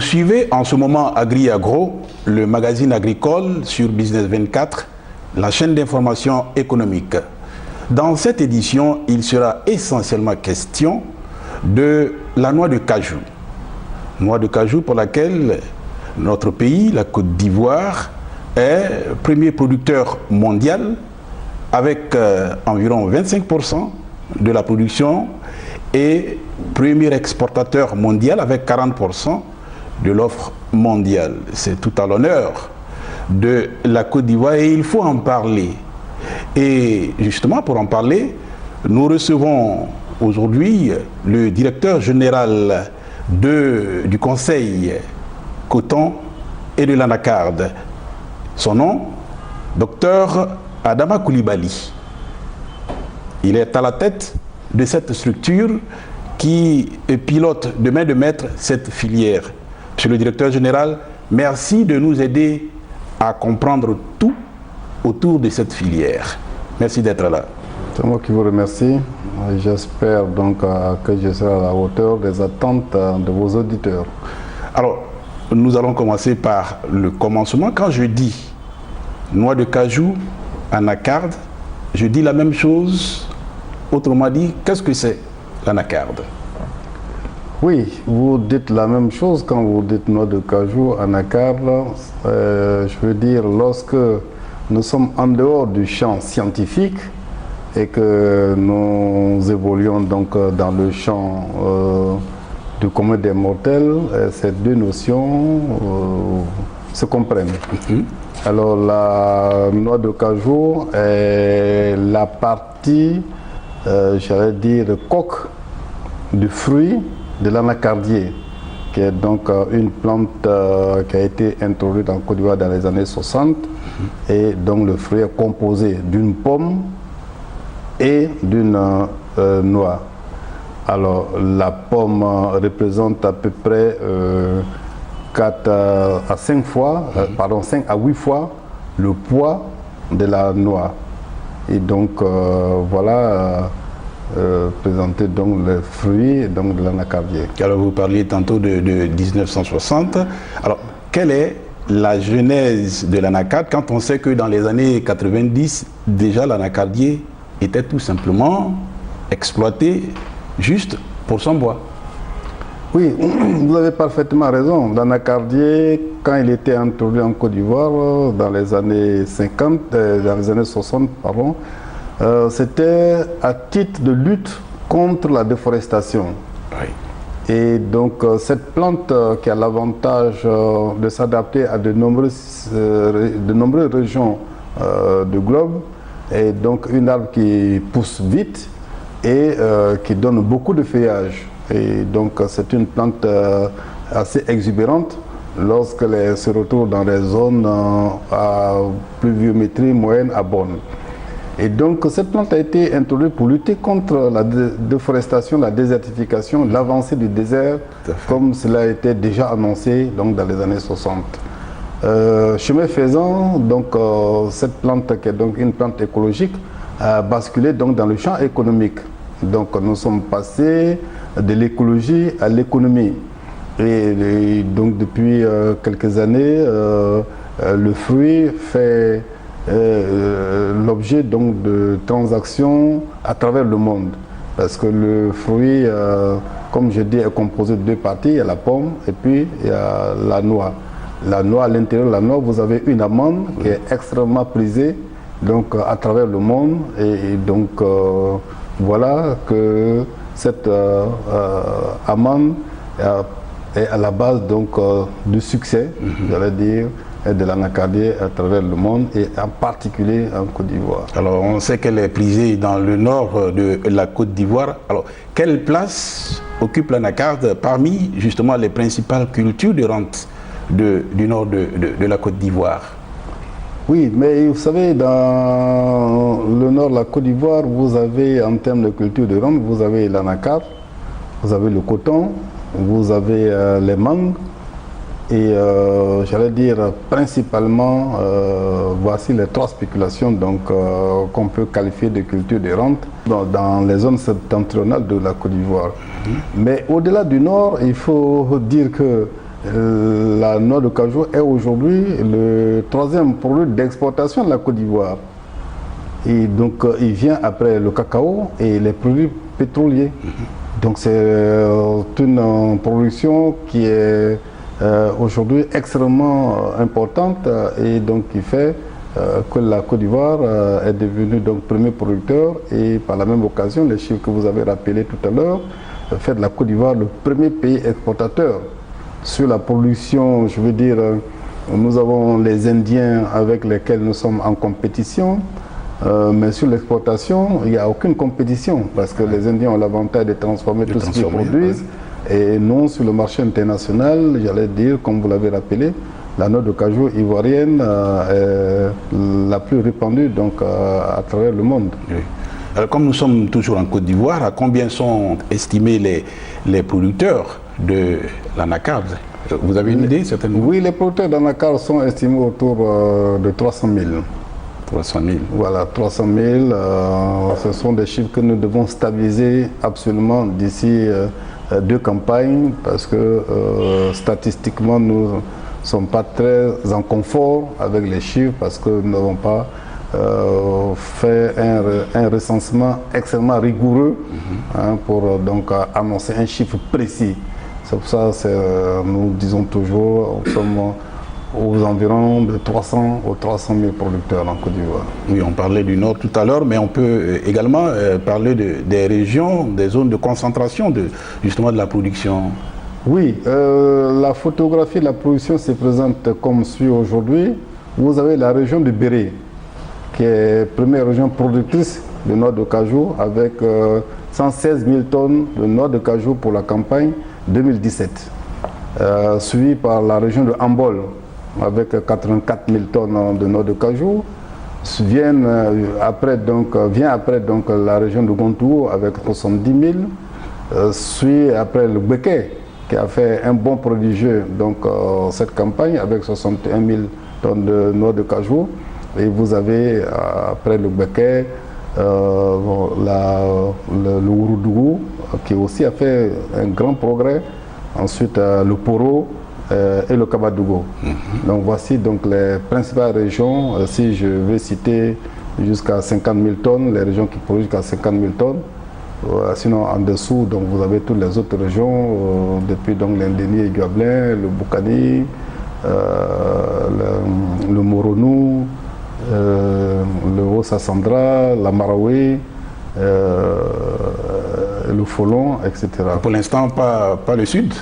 suivez en ce moment Agri Agro, le magazine agricole sur Business 24, la chaîne d'information économique. Dans cette édition, il sera essentiellement question de la noix de cajou. Noix de cajou pour laquelle notre pays, la Côte d'Ivoire, est premier producteur mondial avec environ 25% de la production et premier exportateur mondial avec 40% de l'offre mondiale. C'est tout à l'honneur de la Côte d'Ivoire et il faut en parler. Et justement pour en parler, nous recevons aujourd'hui le directeur général du Conseil Coton et de l'Anacarde. Son nom, Dr Adama Coulibaly. Il est à la tête de cette structure qui pilote de main de maître cette filière. Monsieur le directeur général, merci de nous aider à comprendre tout autour de cette filière. Merci d'être là. C'est moi qui vous remercie. J'espère donc que je serai à la hauteur des attentes de vos auditeurs. Alors, nous allons commencer par le commencement. Quand je dis noix de cajou, anacarde, je dis la même chose. Autrement dit, qu'est-ce que c'est l'anacarde? Oui, vous dites la même chose quand vous dites noix de cajou, anacarde. Je veux dire, lorsque nous sommes en dehors du champ scientifique et que nous évoluons donc dans le champ du commun des mortels, ces deux notions se comprennent. Alors la noix de cajou est la partie, j'allais dire, coque du fruit de l'anacardier, qui est donc une plante qui a été introduite en Côte d'Ivoire dans les années 60 et donc le fruit est composé d'une pomme et d'une noix. Alors la pomme représente à peu près 5 à 8 fois le poids de la noix. Et donc voilà présenter donc le fruit donc de l'anacardier. Alors vous parliez tantôt de 1960. Alors quelle est la genèse de l'anacarde quand on sait que dans les années 90 déjà l'anacardier était tout simplement exploité juste pour son bois? Oui, vous avez parfaitement raison. L'anacardier, quand il était introduit en Côte d'Ivoire dans les années 60, pardon, c'était à titre de lutte contre la déforestation. Oui. Et donc cette plante qui a l'avantage de s'adapter à de nombreuses régions du globe est donc une arbre qui pousse vite et qui donne beaucoup de feuillage. Et donc c'est une plante assez exubérante lorsqu'elle se retrouve dans les zones à pluviométrie moyenne à bonne. Et donc cette plante a été introduite pour lutter contre la déforestation, la désertification, l'avancée du désert, comme cela a été déjà annoncé donc, dans les années 60. Chemin faisant, donc, cette plante qui est donc une plante écologique a basculé donc, dans le champ économique. Donc nous sommes passés de l'écologie à l'économie. Et donc depuis quelques années, le fruit fait l'objet donc de transactions à travers le monde. Parce que le fruit, comme je dis, est composé de deux parties. Il y a la pomme et puis il y a la noix. La noix, à l'intérieur de la noix, vous avez une amande qui est extrêmement prisée donc, à travers le monde. Et donc voilà que cette amande est à la base donc, du succès, j'allais dire, de l'anacardier à travers le monde et en particulier en Côte d'Ivoire. Alors on sait qu'elle est prisée dans le nord de la Côte d'Ivoire. Alors quelle place occupe l'anacarde parmi justement les principales cultures de rente du nord de la Côte d'Ivoire? Oui, mais vous savez, dans le nord de la Côte d'Ivoire, vous avez en termes de culture de rente, vous avez l'anacarde, vous avez le coton, vous avez les mangues. Et j'allais dire principalement, voici les trois spéculations donc qu'on peut qualifier de culture de rente dans les zones septentrionales de la Côte d'Ivoire. Mais au-delà du nord, il faut dire que la noix de cajou est aujourd'hui le troisième produit d'exportation de la Côte d'Ivoire. Et donc, il vient après le cacao et les produits pétroliers. Donc, c'est une production qui est aujourd'hui extrêmement importante et donc qui fait que la Côte d'Ivoire est devenue donc premier producteur et par la même occasion, les chiffres que vous avez rappelés tout à l'heure, fait de la Côte d'Ivoire le premier pays exportateur. Sur la production, je veux dire, nous avons les Indiens avec lesquels nous sommes en compétition, mais sur l'exportation, il n'y a aucune compétition parce que les Indiens ont l'avantage de transformer tout ce qu'ils produisent et non sur le marché international, j'allais dire, comme vous l'avez rappelé, la noix de cajou ivoirienne est la plus répandue donc, à travers le monde. Oui. Alors, comme nous sommes toujours en Côte d'Ivoire, à combien sont estimés les producteurs de l'anacarde? Vous avez une idée certainement? Oui, les producteurs d'anacarde sont estimés autour de 300 000. 300 000. Voilà, 300 000. Ce sont des chiffres que nous devons stabiliser absolument d'ici 2 campagnes parce que statistiquement, nous ne sommes pas très en confort avec les chiffres parce que nous n'avons pas fait un recensement extrêmement rigoureux pour donc annoncer un chiffre précis. C'est pour ça que nous disons toujours, nous sommes aux environs de 300 aux 300 000 producteurs en Côte d'Ivoire. Oui, on parlait du Nord tout à l'heure, mais on peut également parler des régions, des zones de concentration justement de la production. Oui, la photographie de la production se présente comme suit aujourd'hui. Vous avez la région de Béré, qui est la première région productrice de noix de cajou avec 116 000 tonnes de noix de cajou pour la campagne 2017. Suivi par la région de Hambol avec 84 000 tonnes de noix de cajou. Vient après donc la région de Gontour avec 70 000. Suit après le Béquet qui a fait un bon prodigieux donc cette campagne avec 61 000 tonnes de noix de cajou. Et vous avez après le Béquet le Ouroudougou qui aussi a fait un grand progrès. Ensuite le Poro et le Kabadougou. Donc voici donc les principales régions. Si je vais citer jusqu'à 50 000 tonnes, les régions qui produisent jusqu'à 50 000 tonnes. Sinon en dessous, donc vous avez toutes les autres régions, depuis donc l'Indéni et Guablin, le Boukani, le Moronou, le Haut-Sassandra, la Marawi, le Folon, etc. Pour l'instant, pas le sud?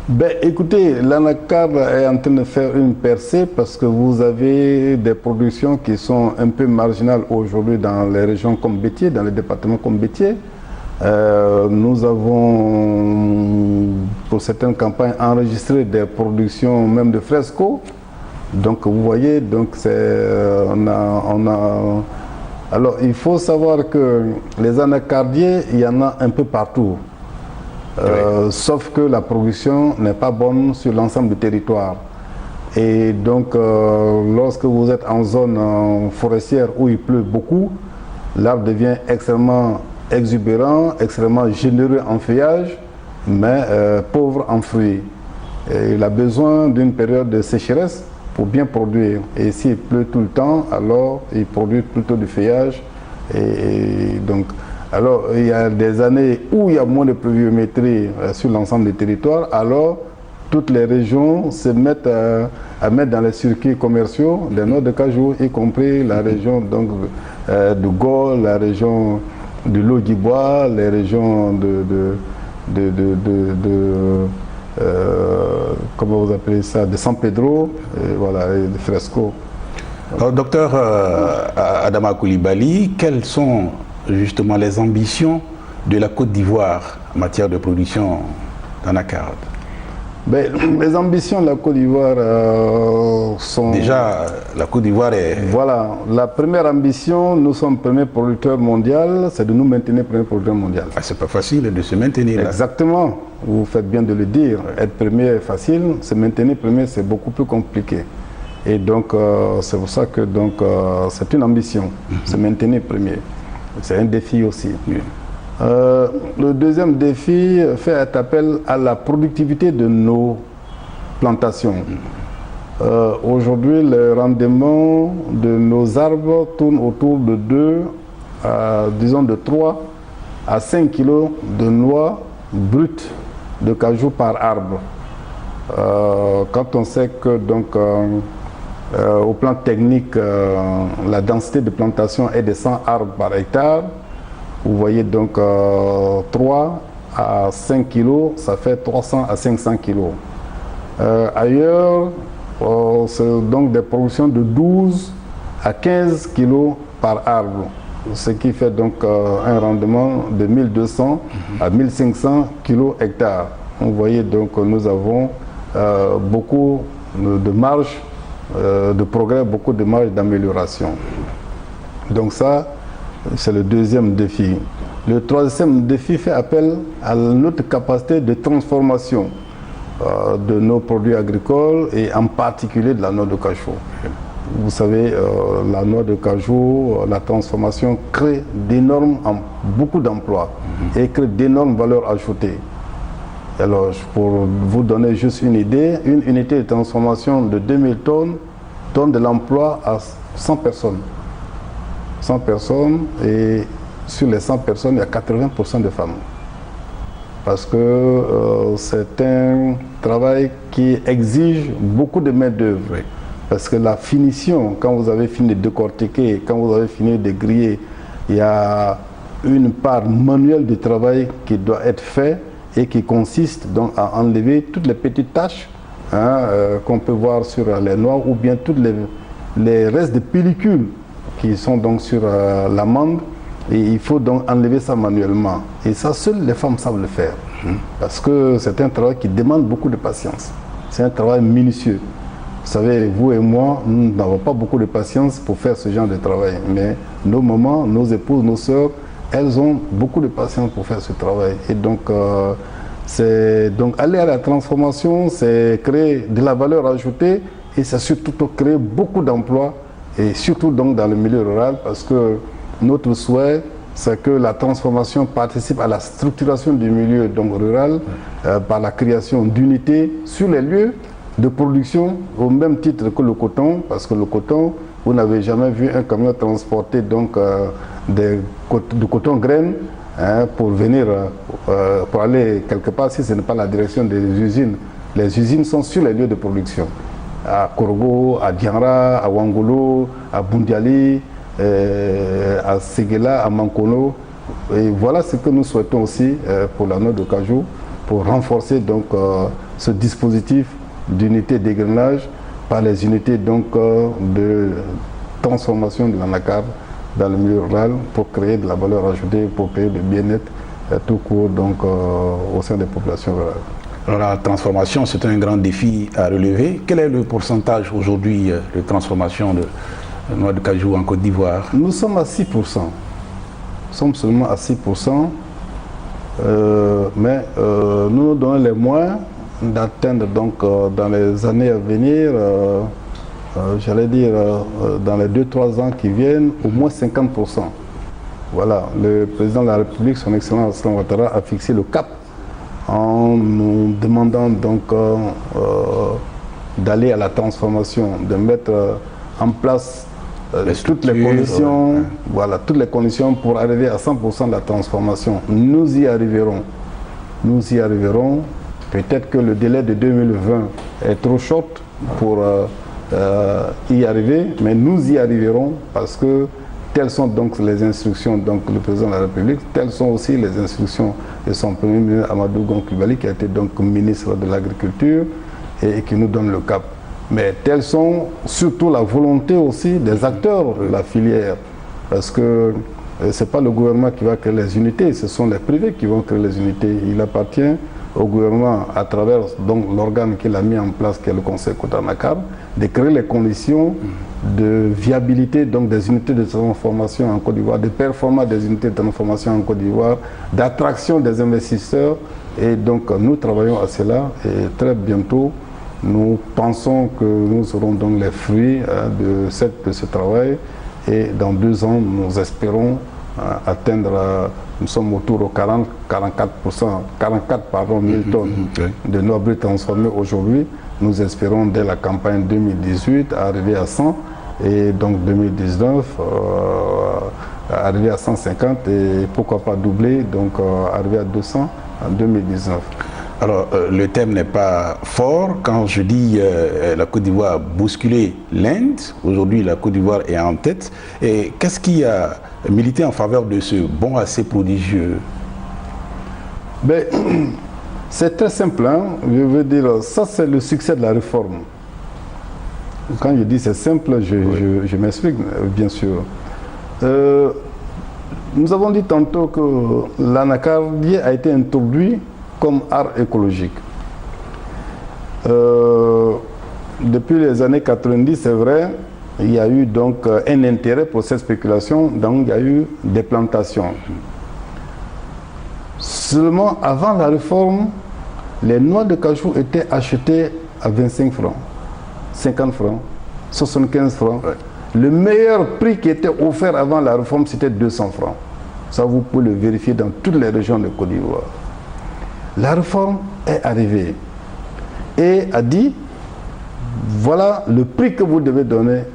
Ben, écoutez, l'anacarde est en train de faire une percée parce que vous avez des productions qui sont un peu marginales aujourd'hui dans les régions comme Bétier, dans les départements comme Bétier. Nous avons, pour certaines campagnes, enregistré des productions même de fresco. Donc vous voyez, donc alors il faut savoir que les anacardiers, il y en a un peu partout. Sauf que la production n'est pas bonne sur l'ensemble du territoire. Et donc, lorsque vous êtes en zone forestière où il pleut beaucoup, l'arbre devient extrêmement exubérant, extrêmement généreux en feuillage, mais pauvre en fruits. Et il a besoin d'une période de sécheresse pour bien produire. Et s'il pleut tout le temps, alors il produit plutôt du feuillage. Et donc, alors, il y a des années où il y a moins de pluviométrie sur l'ensemble du territoire, alors toutes les régions se mettent à mettre dans les circuits commerciaux des noix de cajou, y compris la région donc, de Gaulle, la région de Lodibois, les régions comment vous appelez ça, de San Pedro, et voilà, et de Fresco. Alors, docteur Adama Coulibaly, quelles sont justement les ambitions de la Côte d'Ivoire en matière de production d'anacarde? Ben, les ambitions de la Côte d'Ivoire sont... Déjà, la Côte d'Ivoire est... Voilà, la première ambition, nous sommes premier producteur mondial, c'est de nous maintenir premier producteur mondial. Ah, c'est pas facile de se maintenir là. Exactement, vous faites bien de le dire. Être premier est facile, se maintenir premier c'est beaucoup plus compliqué. Et donc, c'est pour ça que c'est une ambition, se maintenir premier. C'est un défi aussi. Oui. Le deuxième défi fait appel à la productivité de nos plantation. Aujourd'hui, le rendement de nos arbres tourne autour de 3 à 5 kilos de noix brutes de cajou par arbre. Quand on sait que donc au plan technique, la densité de plantation est de 100 arbres par hectare, vous voyez donc 3 à 5 kilos, ça fait 300 à 500 kilos. Ailleurs, c'est donc des productions de 12 à 15 kilos par arbre, ce qui fait donc un rendement de 1200 à 1500 kilos hectares. Vous voyez donc nous avons beaucoup de marge de progrès, beaucoup de marge d'amélioration. Donc ça, c'est le deuxième défi. Le troisième défi fait appel à notre capacité de transformation de nos produits agricoles et en particulier de la noix de cajou. Vous savez, la noix de cajou, la transformation crée beaucoup d'emplois et crée d'énormes valeurs ajoutées. Alors, pour vous donner juste une idée, une unité de transformation de 2000 tonnes donne de l'emploi à 100 personnes. 100 personnes, et sur les 100 personnes, il y a 80% de femmes. Parce que c'est un travail qui exige beaucoup de main-d'œuvre. Oui. Parce que la finition, quand vous avez fini de décortiquer, quand vous avez fini de griller, il y a une part manuelle de travail qui doit être faite et qui consiste donc à enlever toutes les petites taches qu'on peut voir sur les noix ou bien tous les restes de pellicule qui sont donc sur l'amande. Et il faut donc enlever ça manuellement. Et ça, seules les femmes savent le faire. Parce que c'est un travail qui demande beaucoup de patience. C'est un travail minutieux. Vous savez, vous et moi, nous n'avons pas beaucoup de patience pour faire ce genre de travail. Mais nos mamans, nos épouses, nos sœurs, elles ont beaucoup de patience pour faire ce travail. Et donc, aller à la transformation, c'est créer de la valeur ajoutée et c'est surtout créer beaucoup d'emplois, et surtout donc dans le milieu rural, parce que notre souhait, c'est que la transformation participe à la structuration du milieu donc, rural par la création d'unités sur les lieux de production au même titre que le coton, parce que le coton, vous n'avez jamais vu un camion transporter donc, du coton graine pour venir, pour aller quelque part si ce n'est pas la direction des usines. Les usines sont sur les lieux de production, à Korgo, à Dianra, à Wangolo, à Bundiali, à Séguéla, à Mankono. Et voilà ce que nous souhaitons aussi pour la noix de cajou, pour renforcer donc ce dispositif d'unité d'égrenage par les unités donc de transformation de l'anacarde dans le milieu rural pour créer de la valeur ajoutée, pour créer du bien-être tout court donc au sein des populations rurales. Alors la transformation, c'est un grand défi à relever. Quel est le pourcentage aujourd'hui de transformation de noix de cajou en Côte d'Ivoire? Nous sommes à 6%. Nous sommes seulement à 6%, mais nous nous donnons les moyens d'atteindre donc dans les années à venir, j'allais dire dans les 2-3 ans qui viennent, au moins 50%. Voilà, le président de la République, son Excellence Alassane Ouattara, a fixé le cap en nous demandant donc d'aller à la transformation, de mettre en place toutes les conditions, voilà, toutes les conditions pour arriver à 100% de la transformation. Nous y arriverons. Nous y arriverons. Peut-être que le délai de 2020 est trop short pour y arriver, mais nous y arriverons parce que telles sont donc les instructions du président de la République, telles sont aussi les instructions de son premier ministre Amadou Gon Coulibaly, qui a été donc ministre de l'Agriculture et qui nous donne le cap. Mais telles sont surtout la volonté aussi des acteurs de la filière, parce que ce n'est pas le gouvernement qui va créer les unités, ce sont les privés qui vont créer les unités. Il appartient au gouvernement, à travers l'organe qu'il a mis en place, qui est le Conseil Cotonacard, de créer les conditions de viabilité donc, des unités de transformation en Côte d'Ivoire, de performance des unités de transformation en Côte d'Ivoire, d'attraction des investisseurs. Et donc nous travaillons à cela et très bientôt, nous pensons que nous aurons donc les fruits de ce travail et dans 2 ans, nous espérons atteindre, nous sommes autour de 44 000 tonnes de noix brutes transformées aujourd'hui. Nous espérons dès la campagne 2018 arriver à 100 et donc 2019 arriver à 150 et pourquoi pas doubler, donc arriver à 200 en 2019. Alors, le thème n'est pas fort. Quand je dis la Côte d'Ivoire a bousculé l'Inde, aujourd'hui la Côte d'Ivoire est en tête. Et qu'est-ce qui a milité en faveur de ce bond assez prodigieux? Ben, c'est très simple, hein. Je veux dire, ça c'est le succès de la réforme. Quand je dis c'est simple, je m'explique, bien sûr. Nous avons dit tantôt que l'anacardier a été introduit comme art écologique. Depuis les années 90, c'est vrai, il y a eu donc un intérêt pour cette spéculation, donc il y a eu des plantations. Seulement, avant la réforme, les noix de cajou étaient achetées à 25 francs, 50 francs, 75 francs. Ouais. Le meilleur prix qui était offert avant la réforme, c'était 200 francs. Ça, vous pouvez le vérifier dans toutes les régions de Côte d'Ivoire. La réforme est arrivée et a dit, voilà le prix que vous devez donner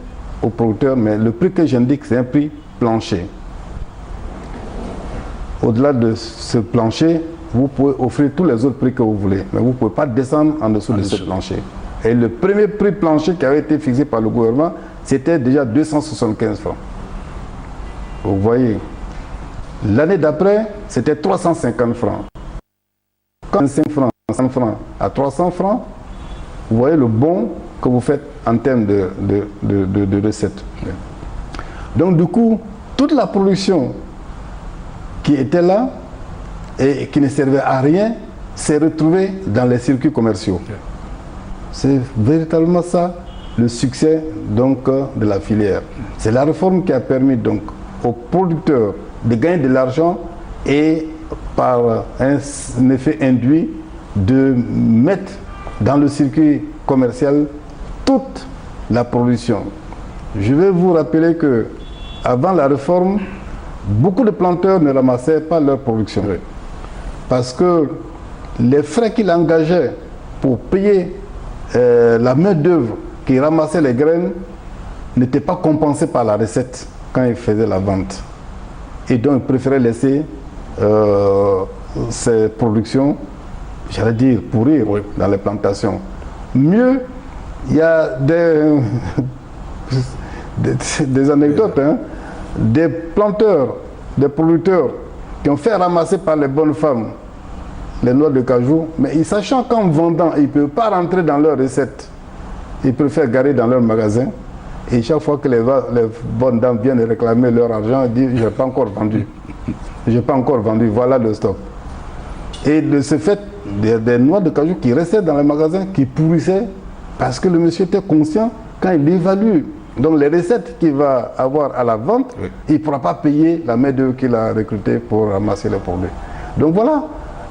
aux producteurs, mais le prix que j'indique, c'est un prix plancher. Au-delà de ce plancher, vous pouvez offrir tous les autres prix que vous voulez, mais vous ne pouvez pas descendre en dessous de ce plancher. Et le premier prix plancher qui avait été fixé par le gouvernement, c'était déjà 275 francs. Vous voyez, l'année d'après, c'était 350 francs. 45 francs, 100 francs à 300 francs, vous voyez le bond que vous faites en termes de recettes. Donc du coup, toute la production qui était là et qui ne servait à rien s'est retrouvée dans les circuits commerciaux. C'est véritablement ça le succès donc de la filière. C'est la réforme qui a permis donc aux producteurs de gagner de l'argent et par un effet induit de mettre dans le circuit commercial toute la production. Je vais vous rappeler que avant la réforme, beaucoup de planteurs ne ramassaient pas leur production. Oui. Parce que les frais qu'ils engageaient pour payer la main-d'œuvre qui ramassait les graines n'étaient pas compensés par la recette quand ils faisaient la vente. Et donc ils préféraient laisser ces productions, j'allais dire, pourrir dans les plantations. Mieux, il y a des anecdotes, hein, des planteurs, des producteurs qui ont fait ramasser par les bonnes femmes les noix de cajou, mais sachant qu'en vendant, ils ne peuvent pas rentrer dans leurs recettes. Ils préfèrent garer dans leur magasin. Et chaque fois que les bonnes dames viennent réclamer leur argent, ils disent « je n'ai pas encore vendu. Je n'ai pas encore vendu, voilà le stock ». Et de ce fait, des noix de cajou qui restaient dans les magasins, qui pourrissaient, parce que le monsieur était conscient, quand il évalue donc les recettes qu'il va avoir à la vente, oui, il ne pourra pas payer la main-d'œuvre qu'il a recrutée pour ramasser les produits. Donc voilà,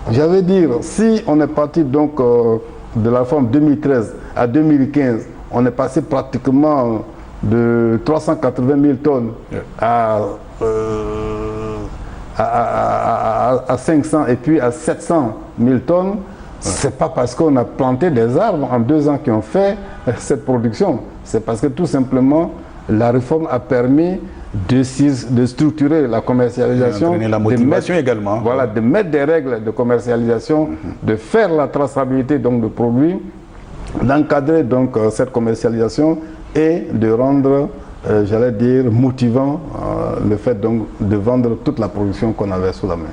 j'avais dire, si on est parti donc de la forme 2013 à 2015, on est passé pratiquement de 380 000 tonnes à 500 et puis à 700 000 tonnes. C'est pas parce qu'on a planté des arbres en 2 ans qui ont fait cette production. C'est parce que tout simplement la réforme a permis de structurer la commercialisation, la motivation également. Voilà, de mettre des règles de commercialisation, de faire la traçabilité donc de produits, d'encadrer donc cette commercialisation et de rendre, j'allais dire, motivant le fait donc de vendre toute la production qu'on avait sous la main.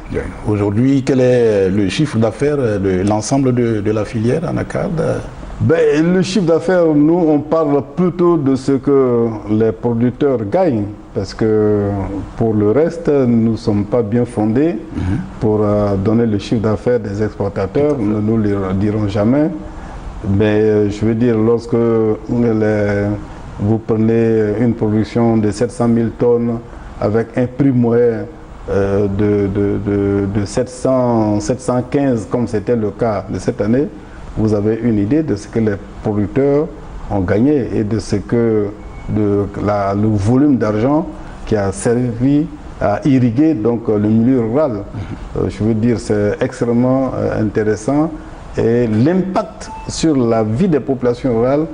Aujourd'hui, quel est le chiffre d'affaires de l'ensemble de la filière anacarde? Ben, le chiffre d'affaires, nous, on parle plutôt de ce que les producteurs gagnent, parce que pour le reste, nous ne sommes pas bien fondés pour donner le chiffre d'affaires des exportateurs, nous ne le dirons jamais. Mais je veux dire, lorsque vous prenez une production de 700 000 tonnes avec un prix moyen de 715, comme c'était le cas de cette année, vous avez une idée de ce que les producteurs ont gagné et de ce que le volume d'argent qui a servi à irriguer donc le milieu rural. Je veux dire, c'est extrêmement intéressant et l'impact sur la vie des populations rurales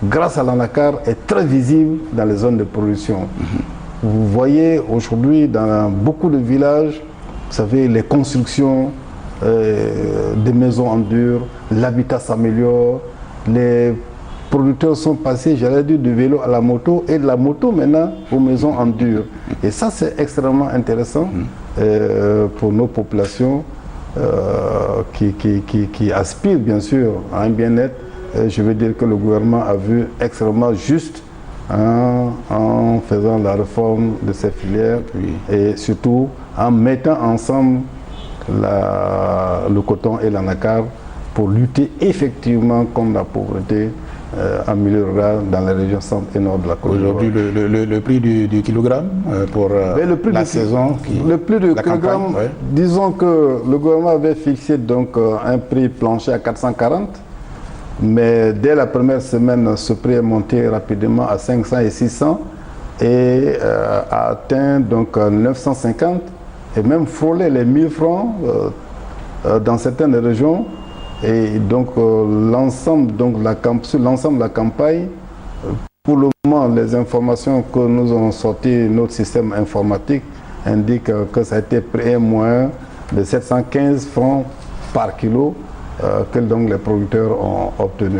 grâce à l'anacar est très visible dans les zones de production. Vous voyez aujourd'hui dans beaucoup de villages, vous savez, les constructions des maisons en dur, l'habitat s'améliore, les producteurs sont passés, j'allais dire, du vélo à la moto et de la moto maintenant aux maisons en dur. Et ça, c'est extrêmement intéressant pour nos populations qui aspirent bien sûr à un bien-être. Je veux dire que le gouvernement a vu extrêmement juste en faisant la réforme de ces filières et surtout en mettant ensemble le coton et l'anacar pour lutter effectivement contre la pauvreté en milieu rural dans les régions centre et nord de la Côte d'Ivoire. Aujourd'hui, le prix du kilogramme pour la saison le prix du kilogramme, disons que le gouvernement avait fixé donc un prix plancher à 440, mais dès la première semaine, ce prix est monté rapidement à 500 et 600 et a atteint donc 950 et même frôlé les 1000 francs dans certaines régions. Et donc l'ensemble de la campagne, pour le moment, les informations que nous avons sorties, notre système informatique indique que ça a été près moins de 715 francs par kilo que donc les producteurs ont obtenu.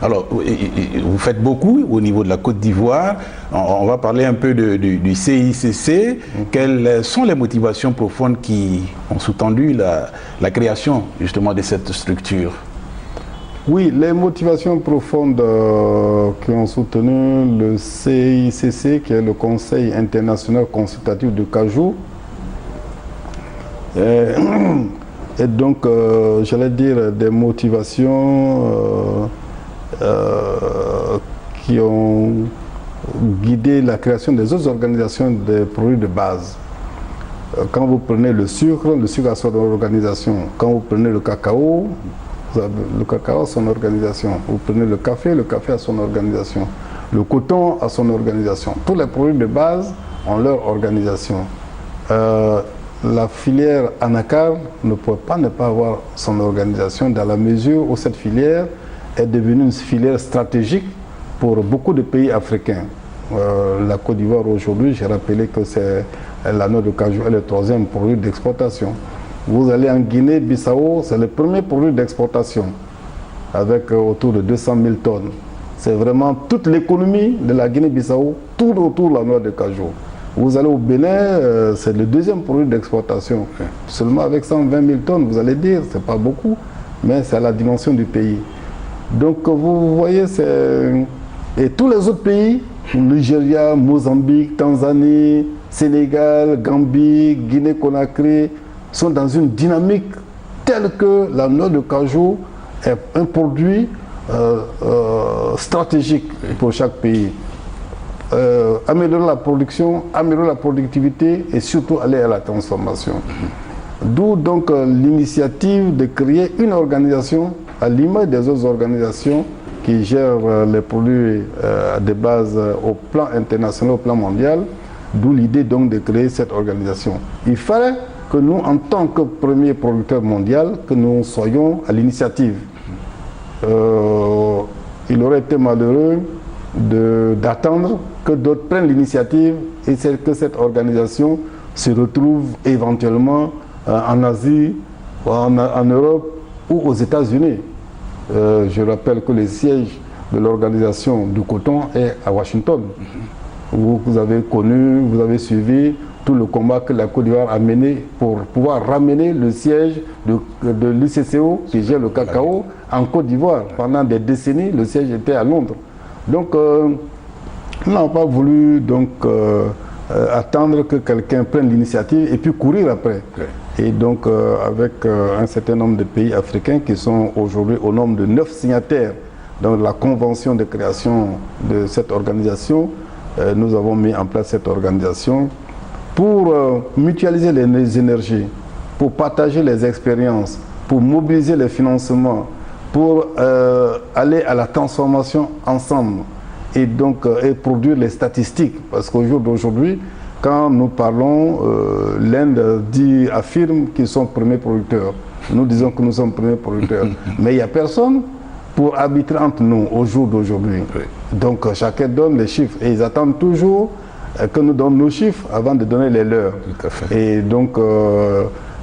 Alors, vous faites beaucoup au niveau de la Côte d'Ivoire. On va parler un peu du CICC. Quelles sont les motivations profondes qui ont sous-tendu la création justement de cette structure? Oui, les motivations profondes qui ont soutenu le CICC, qui est le Conseil international consultatif du cajou, et donc, j'allais dire, des motivations qui ont guidé la création des autres organisations de produits de base. Quand vous prenez le sucre a son organisation. Quand vous prenez le cacao a son organisation. Vous prenez le café a son organisation. Le coton a son organisation. Tous les produits de base ont leur organisation. La filière anacar ne peut pas ne pas avoir son organisation dans la mesure où cette filière est devenue une filière stratégique pour beaucoup de pays africains. La Côte d'Ivoire aujourd'hui, j'ai rappelé que c'est la noix de cajou est le troisième produit d'exportation. Vous allez en Guinée-Bissau, c'est le premier produit d'exportation avec autour de 200 000 tonnes. C'est vraiment toute l'économie de la Guinée-Bissau tourne autour de la noix de cajou. Vous allez au Bénin, c'est le deuxième produit d'exportation. Seulement avec 120 000 tonnes, vous allez dire, c'est pas beaucoup, mais c'est à la dimension du pays. Donc vous voyez, et tous les autres pays, Nigeria, Mozambique, Tanzanie, Sénégal, Gambie, Guinée-Conakry, sont dans une dynamique telle que la noix de cajou est un produit stratégique pour chaque pays. Améliorer la production, améliorer la productivité et surtout aller à la transformation. D'où donc l'initiative de créer une organisation à l'image des autres organisations qui gèrent les produits de base au plan international, au plan mondial, d'où l'idée donc de créer cette organisation. Il fallait que nous, en tant que premier producteur mondial, que nous soyons à l'initiative. Il aurait été malheureux d'attendre que d'autres prennent l'initiative et que cette organisation se retrouve éventuellement en Asie, en Europe ou aux États-Unis. Je rappelle que le siège de l'organisation du coton est à Washington. Vous avez connu, vous avez suivi tout le combat que la Côte d'Ivoire a mené pour pouvoir ramener le siège de l'ICCO qui gère le cacao en Côte d'Ivoire. Pendant des décennies, le siège était à Londres. Donc, nous n'avons pas voulu donc, attendre que quelqu'un prenne l'initiative et puis courir après. Et donc, avec un certain nombre de pays africains qui sont aujourd'hui au nombre de 9 signataires dans la convention de création de cette organisation, nous avons mis en place cette organisation pour mutualiser les énergies, pour partager les expériences, pour mobiliser les financements, pour aller à la transformation ensemble et donc et produire les statistiques. Parce qu'au jour d'aujourd'hui, Quand nous parlons, l'Inde affirme qu'ils sont premiers producteurs. Nous disons que nous sommes premiers producteurs. Mais il n'y a personne pour arbitrer entre nous au jour d'aujourd'hui. Oui. Donc chacun donne les chiffres et ils attendent toujours que nous donnions nos chiffres avant de donner les leurs. Tout à fait. Et donc,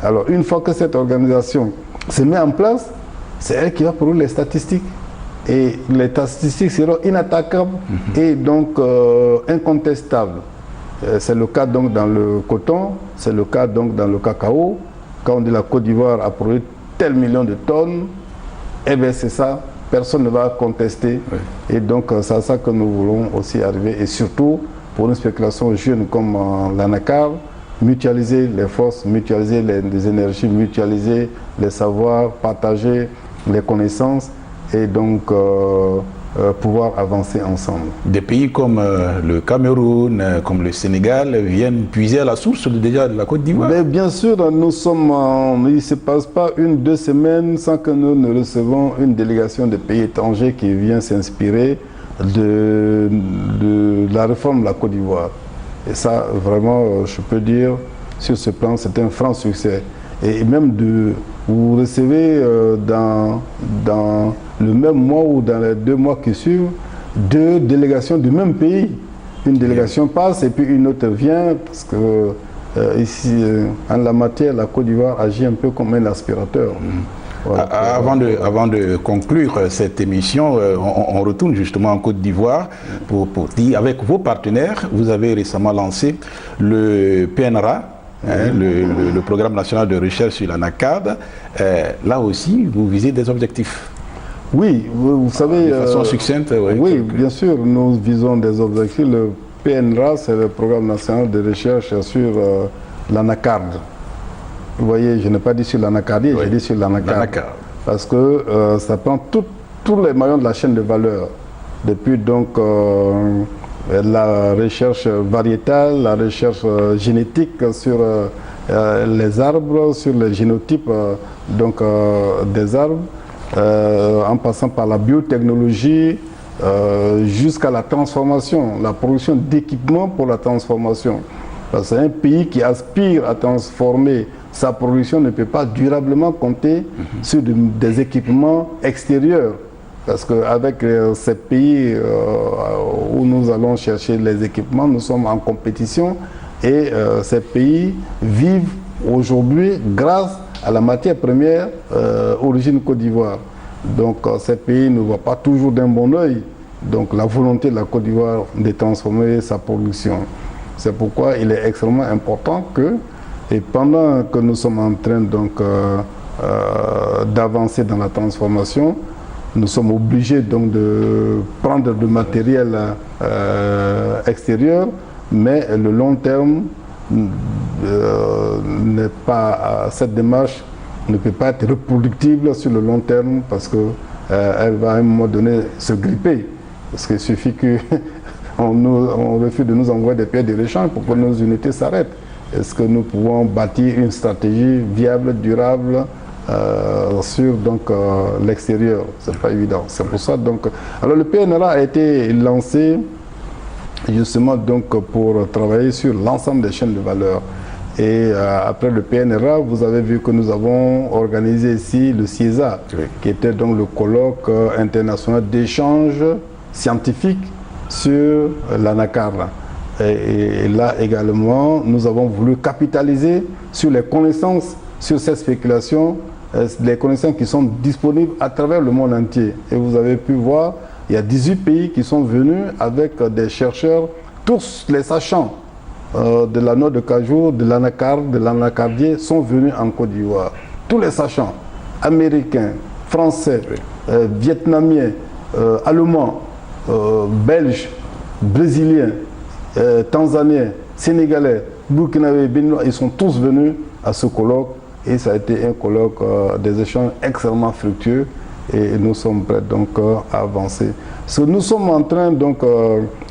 alors une fois que cette organisation se met en place, c'est elle qui va produire les statistiques. Et les statistiques seront inattaquables et donc incontestables. C'est le cas donc dans le coton, c'est le cas donc dans le cacao. Quand on dit la Côte d'Ivoire a produit tel million de tonnes, eh bien c'est ça, personne ne va contester. Oui. Et donc c'est à ça que nous voulons aussi arriver. Et surtout, pour une spéculation jeune comme l'anacar, mutualiser les forces, mutualiser les énergies, mutualiser les savoirs, partager les connaissances et donc pouvoir avancer ensemble. Des pays comme le Cameroun, comme le Sénégal viennent puiser à la source déjà de la Côte d'Ivoire. Mais bien sûr, nous sommes il ne se passe pas 1-2 semaines sans que nous ne recevons une délégation de pays étrangers qui vient s'inspirer de la réforme de la Côte d'Ivoire. Et ça, vraiment, je peux dire, sur ce plan, c'est un franc succès. Et même vous recevez dans le même mois ou dans les 2 mois qui suivent, 2 délégations du même pays. Une délégation passe et puis une autre vient, parce que ici, en la matière, la Côte d'Ivoire agit un peu comme un aspirateur. Voilà. Avant de conclure cette émission, on retourne justement en Côte d'Ivoire pour dire, avec vos partenaires, vous avez récemment lancé le PNRA, le Programme national de recherche sur l'anacarde. Là aussi, vous visez des objectifs. Oui, vous savez... De façon succincte, oui, bien sûr, nous visons des objectifs. Le PNRA, c'est le Programme national de recherche sur l'anacarde. Vous voyez, je n'ai pas dit sur l'anacardie, j'ai dit sur l'anacarde. Parce que ça prend tous les maillons de la chaîne de valeur. Depuis donc la recherche variétale, la recherche génétique sur les arbres, sur les génotypes des arbres, en passant par la biotechnologie, jusqu'à la transformation, la production d'équipements pour la transformation. Parce que c'est un pays qui aspire à transformer sa production ne peut pas durablement compter sur des équipements extérieurs. Parce qu'avec ces pays où nous allons chercher les équipements, nous sommes en compétition et ces pays vivent aujourd'hui grâce à la matière première origine Côte d'Ivoire. Donc ces pays ne voient pas toujours d'un bon œil donc la volonté de la Côte d'Ivoire de transformer sa production. C'est pourquoi il est extrêmement important que, et pendant que nous sommes en train donc d'avancer dans la transformation, nous sommes obligés donc de prendre du matériel extérieur, mais le long terme n'est pas, cette démarche ne peut pas être reproductible sur le long terme parce que elle va à un moment donné se gripper. Parce qu'il suffit qu'on refuse de nous envoyer des pièces de rechange pour que nos unités s'arrêtent. Est-ce que nous pouvons bâtir une stratégie viable, durable sur l'extérieur? C'est pas évident. C'est pour ça donc. Alors le PNRA a été lancé justement donc pour travailler sur l'ensemble des chaînes de valeur. Et après le PNRA, vous avez vu que nous avons organisé ici le CIESA, oui, qui était donc le colloque international d'échange scientifique sur l'anacarde. Et là également, nous avons voulu capitaliser sur les connaissances sur cette spéculation, les connaissances qui sont disponibles à travers le monde entier. Et vous avez pu voir, il y a 18 pays qui sont venus avec des chercheurs, tous les sachants de la noix de cajou, de l'anacarde, de l'anacardier sont venus en Côte d'Ivoire. Tous les sachants, américains, français, vietnamiens, allemands, belges, brésiliens, tanzaniens, sénégalais, burkinabés, béninois, ils sont tous venus à ce colloque et ça a été un colloque des échanges extrêmement fructueux et nous sommes prêts donc à avancer. Parce que nous sommes en train donc,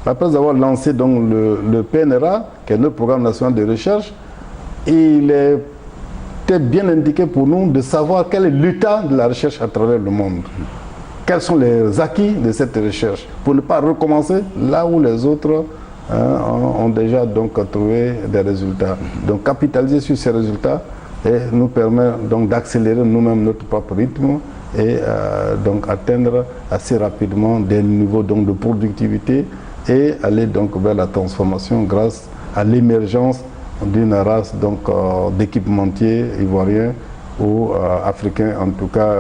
après avoir lancé donc le PNRA, qui est notre programme national de recherche, il était bien indiqué pour nous de savoir quel est l'état de la recherche à travers le monde. Quels sont les acquis de cette recherche pour ne pas recommencer là où les autres ont déjà donc trouvé des résultats. Donc capitaliser sur ces résultats et nous permet donc d'accélérer nous-mêmes notre propre rythme et donc atteindre assez rapidement des niveaux donc de productivité et aller donc vers la transformation grâce à l'émergence d'une race donc d'équipementiers ivoiriens ou africains, en tout cas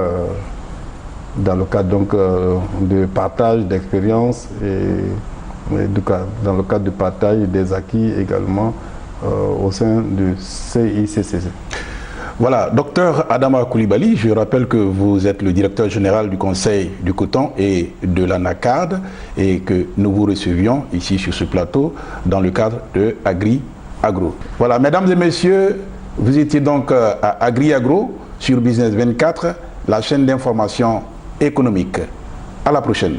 dans le cadre donc de partage d'expériences et dans le cadre de partage des acquis également au sein du CICCC. Voilà, docteur Adama Coulibaly, je rappelle que vous êtes le directeur général du Conseil du coton et de la NACAD et que nous vous recevions ici sur ce plateau dans le cadre de Agri-Agro. Voilà, mesdames et messieurs, vous étiez donc à Agri-Agro sur Business 24, la chaîne d'information économique. À la prochaine.